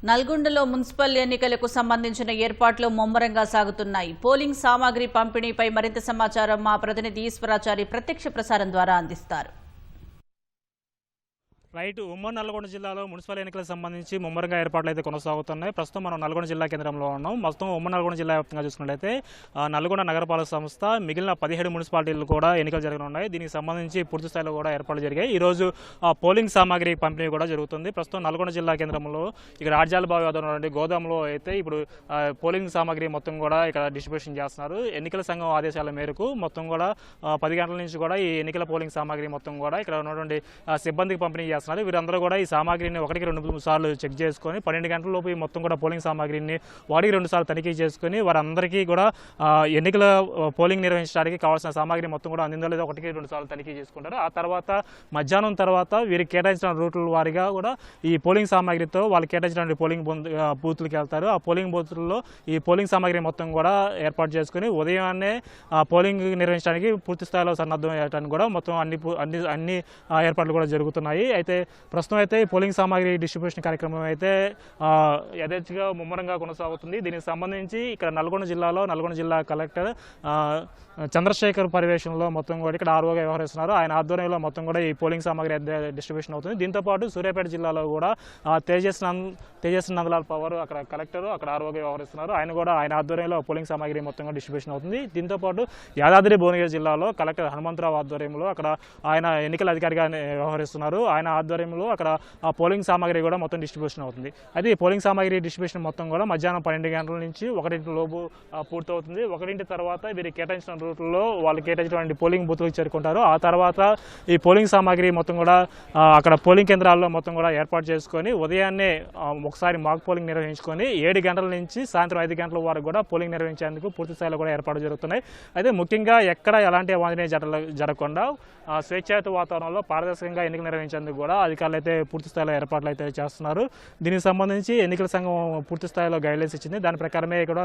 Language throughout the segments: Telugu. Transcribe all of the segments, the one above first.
నల్గొండలో మున్సిపల్ ఎన్నికలకు సంబంధించిన ఏర్పాట్లు ముమ్మరంగా సాగుతున్నాయి. పోలింగ్ సామాగ్రి పంపిణీపై మరింత సమాచారం మా ప్రతినిధి ఈశ్వరాచారి ప్రత్యక్ష ప్రసారం ద్వారా అందిస్తారు. రైట్. ఉమ్మడి నల్గొండ జిల్లాలో మున్సిపల్ ఎన్నికలకు సంబంధించి ముమ్మరంగా ఏర్పాట్లు అయితే కొనసాగుతున్నాయి. ప్రస్తుతం మనం నల్గొండ జిల్లా కేంద్రంలో ఉన్నాం. మొత్తం ఉమ్మడి నల్గొండ జిల్లా వ్యాప్తంగా చూసుకున్నట్లయితే నల్గొండ నగరపాలక సంస్థ మిగిలిన 17 మున్సిపాలిటీలు కూడా ఎన్నికలు జరగనున్నాయి. దీనికి సంబంధించి పూర్తి స్థాయిలో కూడా ఏర్పాట్లు జరిగాయి. ఈరోజు పోలింగ్ సామాగ్రి పంపిణీ కూడా జరుగుతుంది. ప్రస్తుతం నల్గొండ జిల్లా కేంద్రంలో ఇక్కడ రాజ్యాల బావి వద్ద ఉన్నటువంటి గోదాంలో అయితే ఇప్పుడు పోలింగ్ సామాగ్రి మొత్తం కూడా ఇక్కడ డిస్ట్రిబ్యూషన్ చేస్తున్నారు. ఎన్నికల సంఘం ఆదేశాల మేరకు మొత్తం కూడా 10 గంటల నుంచి కూడా ఈ ఎన్నికల పోలింగ్ సామాగ్రి మొత్తం కూడా ఇక్కడ ఉన్నటువంటి సిబ్బందికి పంపిణీ చేస్తున్నారు. వీరందరూ కూడా ఈ సామాగ్రిని 1-2 సార్లు చెక్ చేసుకొని 12 గంటల లోపు మొత్తం కూడా పోలింగ్ సామాగ్రిని 1-2 సార్లు తనిఖీ చేసుకుని వారందరికీ కూడా ఎన్నికల పోలింగ్ నిర్వహించడానికి కావాల్సిన సామాగ్రి మొత్తం కూడా అందిందో లేదో 1-2 సార్లు తనిఖీ చేసుకుంటారు. ఆ తర్వాత మధ్యాహ్నం తర్వాత వీరికి కేటాయించిన రూట్ల వారీగా కూడా ఈ పోలింగ్ సామాగ్రితో వాళ్ళు కేటాయించిన పోలింగ్ బూత్లకు వెళ్తారు. ఆ పోలింగ్ బూత్లలో ఈ పోలింగ్ సామాగ్రి మొత్తం కూడా ఏర్పాటు చేసుకుని ఉదయాన్నే పోలింగ్ నిర్వహించడానికి పూర్తి స్థాయిలో సన్నద్ధం చేయడానికి కూడా మొత్తం అన్ని ఏర్పాట్లు కూడా జరుగుతున్నాయి. అయితే ప్రస్తుతం అయితే పోలింగ్ సామాగ్రి డిస్ట్రిబ్యూషన్ కార్యక్రమం అయితే యథేచ్ఛగా ముమ్మరంగా కొనసాగుతుంది. దీనికి సంబంధించి ఇక్కడ నల్గొండ జిల్లా కలెక్టర్ చంద్రశేఖర్ పర్యవేక్షణలో మొత్తం కూడా ఇక్కడ ఆర్ఓగా వ్యవహరిస్తున్నారు. ఆయన ఆధ్వర్యంలో మొత్తం కూడా ఈ పోలింగ్ సామాగ్రి డిస్ట్రిబ్యూషన్ అవుతుంది. దీంతోపాటు సూర్యాపేట జిల్లాలో కూడా తేజస్ నందలాల్ పవర్ అక్కడ కలెక్టర్ అక్కడ ఆర్ఓగా వ్యవహరిస్తున్నారు. ఆయన ఆధ్వర్యంలో పోలింగ్ సామాగ్రి మొత్తం కూడా డిస్ట్రిబ్యూషన్ అవుతుంది. దీంతోపాటు యాదాద్రి భువనగిరి జిల్లాలో కలెక్టర్ హనుమంతరావు ఆధ్వర్యంలో అక్కడ ఆయన ఎన్నికల అధికారిగా వ్యవహరిస్తున్నారు. ఆయన ఆధ్వర్యంలో అక్కడ ఆ పోలింగ్ సామాగ్రి కూడా మొత్తం డిస్ట్రిబ్యూషన్ అవుతుంది. అయితే ఈ పోలింగ్ సామాగ్రి డిస్ట్రిబ్యూషన్ మొత్తం కూడా మధ్యాహ్నం 12 గంటల నుంచి 1 లోపు పూర్తవుతుంది. 1 తర్వాత వీరికి కేటాయించిన రూట్లో వాళ్ళు కేటాయించినటువంటి పోలింగ్ బూత్లకు చేరుకుంటారు. ఆ తర్వాత ఈ పోలింగ్ సామాగ్రి మొత్తం కూడా అక్కడ పోలింగ్ కేంద్రాల్లో మొత్తం కూడా ఏర్పాటు చేసుకొని ఉదయాన్నే ఒకసారి మాక్ పోలింగ్ నిర్వహించుకొని 7 గంటల నుంచి సాయంత్రం 5 గంటల వరకు కూడా పోలింగ్ నిర్వహించేందుకు పూర్తి స్థాయిలో కూడా ఏర్పాటు జరుగుతున్నాయి. అయితే ముఖ్యంగా ఎక్కడ ఎలాంటి అవాంఛనీయ జరగకుండా స్వేచ్ఛాయుత వాతావరణంలో పారదర్శకంగా ఎన్నికలు నిర్వహించేందుకు కూడా అధికారులు అయితే పూర్తి స్థాయిలో ఏర్పాట్లు అయితే చేస్తున్నారు. దీనికి సంబంధించి ఎన్నికల సంఘం పూర్తి స్థాయిలో గైడ్లైన్స్ ఇచ్చింది. దాని ప్రకారమే కూడా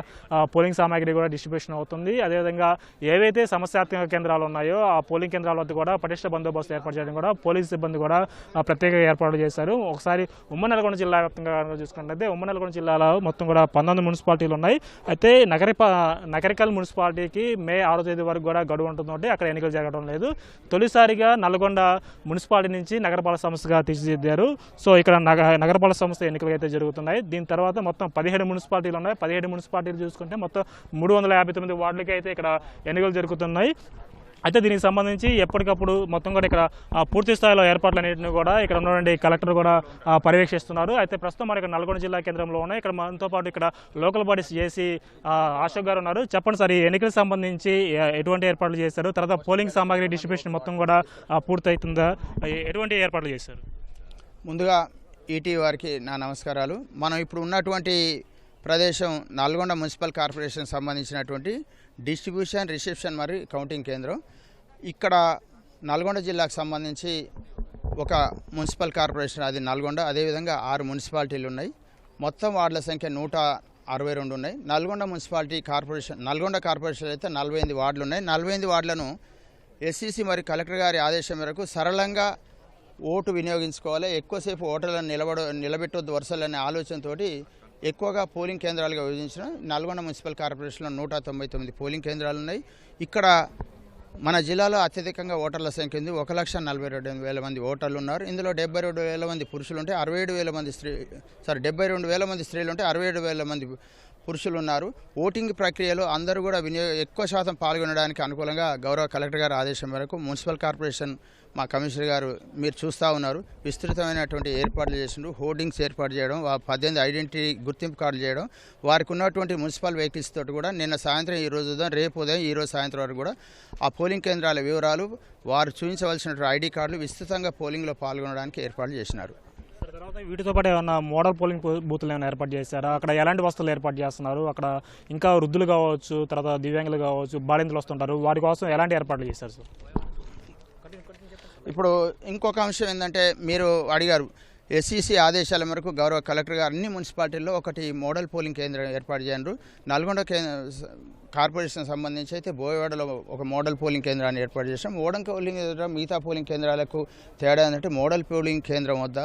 పోలింగ్ సామాగ్రి కూడా డిస్ట్రిబ్యూషన్ అవుతుంది. అదేవిధంగా ఏవైతే సమస్యాత్మక కేంద్రాలు ఉన్నాయో ఆ పోలింగ్ కేంద్రాల వద్ద కూడా పటిష్ట బందోబస్తు ఏర్పాటు చేయడం కూడా పోలీసు సిబ్బంది కూడా ప్రత్యేక ఏర్పాట్లు చేశారు. ఒకసారి ఉమ్మడి నల్గొండ జిల్లా వ్యాప్తంగా చూసుకున్నట్లయితే ఉమ్మడి నల్గొండ జిల్లాలో మొత్తం కూడా 19 మున్సిపాలిటీలు ఉన్నాయి. అయితే నగరికల్ మున్సిపాలిటీకి మే 6వ తేదీ వరకు కూడా గడువు ఉంటుంది. అక్కడ ఎన్నికలు జరగడం లేదు. తొలిసారిగా నల్గొండ మున్సిపాలిటీ నుంచి నగరపాలక సంస్థగా తీర్చిదిద్దారు. సో ఇక్కడ నగరపాలక సంస్థ ఎన్నికలు అయితే జరుగుతున్నాయి. దీని తర్వాత మొత్తం 17 మున్సిపాలిటీలు ఉన్నాయి. 17 మున్సిపాలిటీలు చూసుకుంటే మొత్తం 359 వార్డులకి అయితే ఇక్కడ ఎన్నికలు జరుగుతున్నాయి. అయితే దీనికి సంబంధించి ఎప్పటికప్పుడు మొత్తం కూడా ఇక్కడ పూర్తి స్థాయిలో ఏర్పాట్లన్నింటినీ కూడా ఇక్కడ ఉన్నటువంటి కలెక్టర్ కూడా పర్యవేక్షిస్తున్నారు. అయితే ప్రస్తుతం మనకి నల్గొండ జిల్లా కేంద్రంలో ఉన్నాయి. ఇక్కడ మనతో పాటు ఇక్కడ లోకల్ బాడీస్ చేసి అశోక్ గారు ఉన్నారు. చెప్పండి సార్, ఈ ఎన్నికలకు సంబంధించి ఎటువంటి ఏర్పాట్లు చేశారు? తర్వాత పోలింగ్ సామాగ్రి డిస్ట్రిబ్యూషన్ మొత్తం కూడా పూర్తవుతుందా? ఎటువంటి ఏర్పాట్లు చేశారు? ముందుగా ఈటీ వారికి నా నమస్కారాలు. మనం ఇప్పుడు ఉన్నటువంటి ప్రదేశం నల్గొండ మున్సిపల్ కార్పొరేషన్ సంబంధించినటువంటి డిస్ట్రిబ్యూషన్, రిసెప్షన్ మరియు కౌంటింగ్ కేంద్రం. ఇక్కడ నల్గొండ జిల్లాకు సంబంధించి ఒక మున్సిపల్ కార్పొరేషన్ అది నల్గొండ, అదేవిధంగా 6 మున్సిపాలిటీలు ఉన్నాయి. మొత్తం వార్డుల సంఖ్య 162 ఉన్నాయి. నల్గొండ కార్పొరేషన్ అయితే 48 వార్డులు ఉన్నాయి. 48 వార్డులను ఎస్సీసీ మరియు కలెక్టర్ గారి ఆదేశం మేరకు సరళంగా ఓటు వినియోగించుకోవాలి, ఎక్కువసేపు ఓటర్లను నిలబెట్టొద్దు వరుసలనే ఆలోచనతో ఎక్కువగా పోలింగ్ కేంద్రాలుగా విభజించిన నల్గొండ మున్సిపల్ కార్పొరేషన్లో 199 పోలింగ్ కేంద్రాలు ఉన్నాయి. ఇక్కడ మన జిల్లాలో అత్యధికంగా ఓటర్ల సంఖ్య ఉంది. 1,42,000 మంది ఓటర్లు ఉన్నారు. ఇందులో 72,000 మంది పురుషులు ఉంటే 67,000 మంది 72,000 మంది స్త్రీలు ఉంటే 67,000 మంది పురుషులు ఉన్నారు. ఓటింగ్ ప్రక్రియలో అందరూ కూడా ఎక్కువ శాతం పాల్గొనడానికి అనుకూలంగా గౌరవ కలెక్టర్ గారి ఆదేశం మేరకు మున్సిపల్ కార్పొరేషన్ మా కమిషనర్ గారు మీరు చూస్తూ ఉన్నారు, విస్తృతమైనటువంటి ఏర్పాట్లు చేసిండ్రు. హోర్డింగ్స్ ఏర్పాటు చేయడం, 18 ఐడెంటిటీ గుర్తింపు కార్డులు చేయడం, వారికి ఉన్నటువంటి మున్సిపల్ వెహికల్స్ తోటి కూడా నిన్న సాయంత్రం, ఈరోజు ఉదయం, రేపు ఉదయం, ఈరోజు సాయంత్రం వరకు కూడా ఆ పోలింగ్ కేంద్రాల వివరాలు, వారు చూపించవలసినటువంటి ఐడి కార్డులు విస్తృతంగా పోలింగ్లో పాల్గొనడానికి ఏర్పాట్లు చేసినారు. తర్వాత వీటితో పాటు ఏమన్నా మోడల్ పోలింగ్ బూత్లు ఏమైనా ఏర్పాటు చేశారా? అక్కడ ఎలాంటి వస్తువులు ఏర్పాటు చేస్తున్నారు? అక్కడ ఇంకా వృద్ధులు కావచ్చు, తర్వాత దివ్యాంగులు కావచ్చు, బాలింతలు వస్తుంటారు, వారి కోసం ఎలాంటి ఏర్పాట్లు చేశారు సార్? ఇప్పుడు ఇంకొక అంశం ఏంటంటే, మీరు అడిగారు, ఎస్సీసీ ఆదేశాల మేరకు గౌరవ కలెక్టర్ గారు అన్ని మున్సిపాలిటీల్లో ఒకటి మోడల్ పోలింగ్ కేంద్రం ఏర్పాటు చేయండి. నల్గొండ కార్పొరేషన్ సంబంధించి అయితే బోయవాడలో ఒక మోడల్ పోలింగ్ కేంద్రాన్ని ఏర్పాటు చేసాం. మోడల్ పోలింగ్ కేంద్రం మిగతా పోలింగ్ కేంద్రాలకు తేడా ఏంటంటే, మోడల్ పోలింగ్ కేంద్రం వద్ద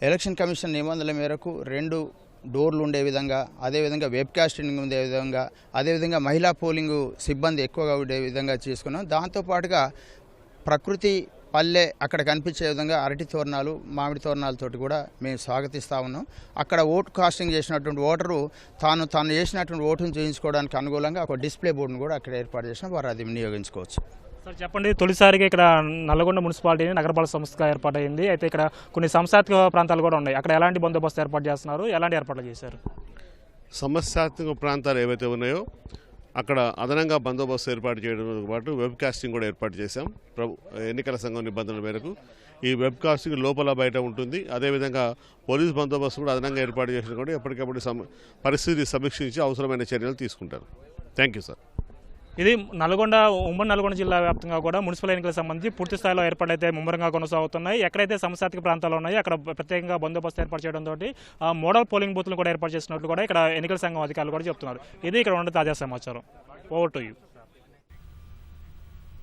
ఎలక్షన్ కమిషన్ నిబంధనల మేరకు 2 డోర్లు ఉండే విధంగా, అదేవిధంగా వెబ్ కాస్టింగ్ ఉండే విధంగా, అదేవిధంగా మహిళా పోలింగ్ సిబ్బంది ఎక్కువగా ఉండే విధంగా చేసుకున్నాం. దాంతోపాటుగా ప్రకృతి పల్లె అక్కడ కనిపించే విధంగా అరటి తోరణాలు, మామిడి తోరణాలతోటి కూడా మేము స్వాగతిస్తూ ఉన్నాం. అక్కడ ఓటు కాస్టింగ్ చేసినటువంటి ఓటరు తాను చేసినటువంటి ఓటును చూపించుకోవడానికి అనుకూలంగా ఒక డిస్ప్లే బోర్డును కూడా అక్కడ ఏర్పాటు చేసినా వారు అది వినియోగించుకోవచ్చు. సార్ చెప్పండి, తొలిసారిగా ఇక్కడ నల్గొండ మున్సిపాలిటీని నగరపాలక సంస్థగా ఏర్పాటైంది. అయితే ఇక్కడ కొన్ని సంస్థాత్మక ప్రాంతాలు కూడా ఉన్నాయి. అక్కడ ఎలాంటి బందోబస్తు ఏర్పాటు చేస్తున్నారు, ఎలాంటి ఏర్పాట్లు చేశారు? సమస్యాత్మక ప్రాంతాలు ఏవైతే ఉన్నాయో అక్కడ అదనంగా బందోబస్తు ఏర్పాటు చేయడంతో పాటు వెబ్ కాస్టింగ్ కూడా ఏర్పాటు చేశాం. ఎన్నికల సంఘం నిబంధనల మేరకు ఈ వెబ్ కాస్టింగ్ లోపల బయట ఉంటుంది. అదేవిధంగా పోలీస్ బందోబస్తు కూడా అదనంగా ఏర్పాటు చేసిన కూడా ఎప్పటికప్పుడు పరిస్థితి సమీక్షించి అవసరమైన చర్యలు తీసుకుంటారు. Thank you sir. ఇది ఉమ్మడి నల్గొండ జిల్లా వ్యాప్తంగా కూడా మున్సిపల్ ఎన్నికలకు సంబంధించి పూర్తి స్థాయిలో ఏర్పాటైతే ముమ్మరంగా కొనసాగుతున్నాయి. ఎక్కడైతే సమస్యాత్మక ప్రాంతాలు ఉన్నాయో అక్కడ ప్రత్యేకంగా బందోబస్తు ఏర్పాటు చేయడంతో మోడల్ పోలింగ్ బూత్లు కూడా ఏర్పాటు చేసినట్లు కూడా ఇక్కడ ఎన్నికల సంఘం అధికారులు కూడా చెప్తున్నారు. ఇది ఇక్కడ ఉన్న తాజా సమాచారం. Over to you.